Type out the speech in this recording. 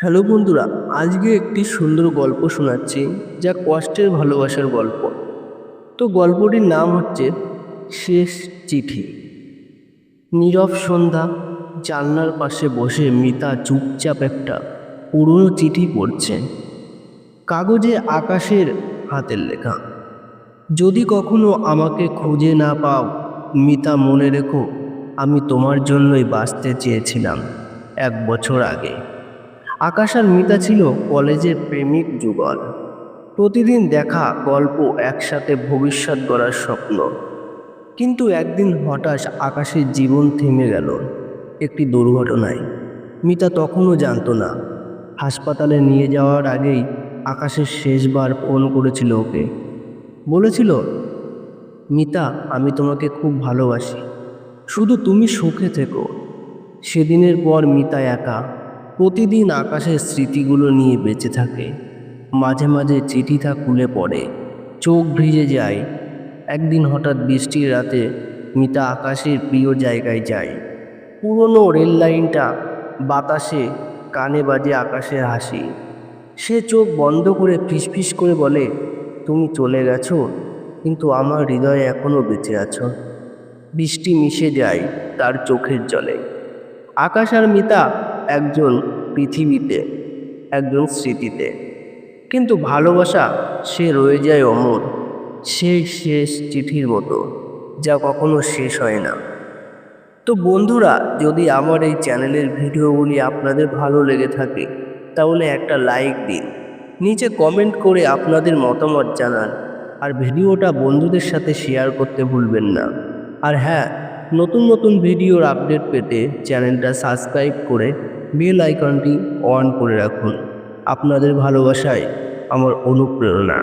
Hello বন্ধুরা, আজকে একটি সুন্দর গল্প শোনাচ্ছি, যা কষ্টের ভালোবাসার গল্প। তো গল্পটির নাম হচ্ছে শেষ চিঠি। নীরব সন্ধ্যা, জানলার পাশে বসে মিতা চুপচাপ একটা পুরনো চিঠি পড়ছে। কাগজে আকাশের হাতের লেখা। যদি কখনো আমাকে খুঁজে না পাও মিতা, মনে রেখো আমি তোমার জন্যই বাঁচতে চেয়েছিলাম 1 বছর আগে। আকাশ আর মিতা ছিল কলেজের প্রেমিক যুগল। প্রতিদিন দেখা, গল্প, একসাথে ভবিষ্যৎ গড়ার স্বপ্ন। কিন্তু একদিন হঠাৎ আকাশের জীবন থেমে গেল একটি দুর্ঘটনায়। মিতা তখনও জানতো না। হাসপাতালে নিয়ে যাওয়ার আগেই আকাশের শেষবার ফোন করেছিল ওকে। বলেছিল, মিতা আমি তোমাকে খুব ভালোবাসি, শুধু তুমি সুখে থেকো। সেদিনের পর মিতা একা, প্রতিদিন আকাশের স্মৃতিগুলো নিয়ে বেঁচে থাকে। মাঝে মাঝে চিঠিটা খুলে পড়ে, চোখ ভিজে যায়। একদিন হঠাৎ বৃষ্টির রাতে মিতা আকাশের প্রিয় জায়গায় যায়। পুরনো রেল লাইনটা বাতাসে, কানে বাজে আকাশের হাসি। সে চোখ বন্ধ করে ফিসফিস করে বলে, তুমি চলে গেছো, কিন্তু আমার হৃদয়ে এখনো বেঁচে আছো। বৃষ্টি মিশে যায় তার চোখের জলে। আকাশ আর মিতা একজন পৃথিবীতে, একজন স্মৃতিতে। কিন্তু ভালোবাসা সে রয়ে যায় অমর, সেই শেষ চিঠির মতো, যা কখনো শেষ হয় না। তো বন্ধুরা, যদি আমার এই চ্যানেলের ভিডিওগুলি আপনাদের ভালো লেগে থাকে তাহলে একটা লাইক দিন, নিচে কমেন্ট করে আপনাদের মতামত জানান, আর ভিডিওটা বন্ধুদের সাথে শেয়ার করতে ভুলবেন না। আর হ্যাঁ, নতুন নতুন ভিডিওর আপডেট পেতে চ্যানেলটা সাবস্ক্রাইব করে বেল আইকনটি অন করে রাখুন। আপনাদের ভালোবাসায় আমার অনুপ্রেরণা।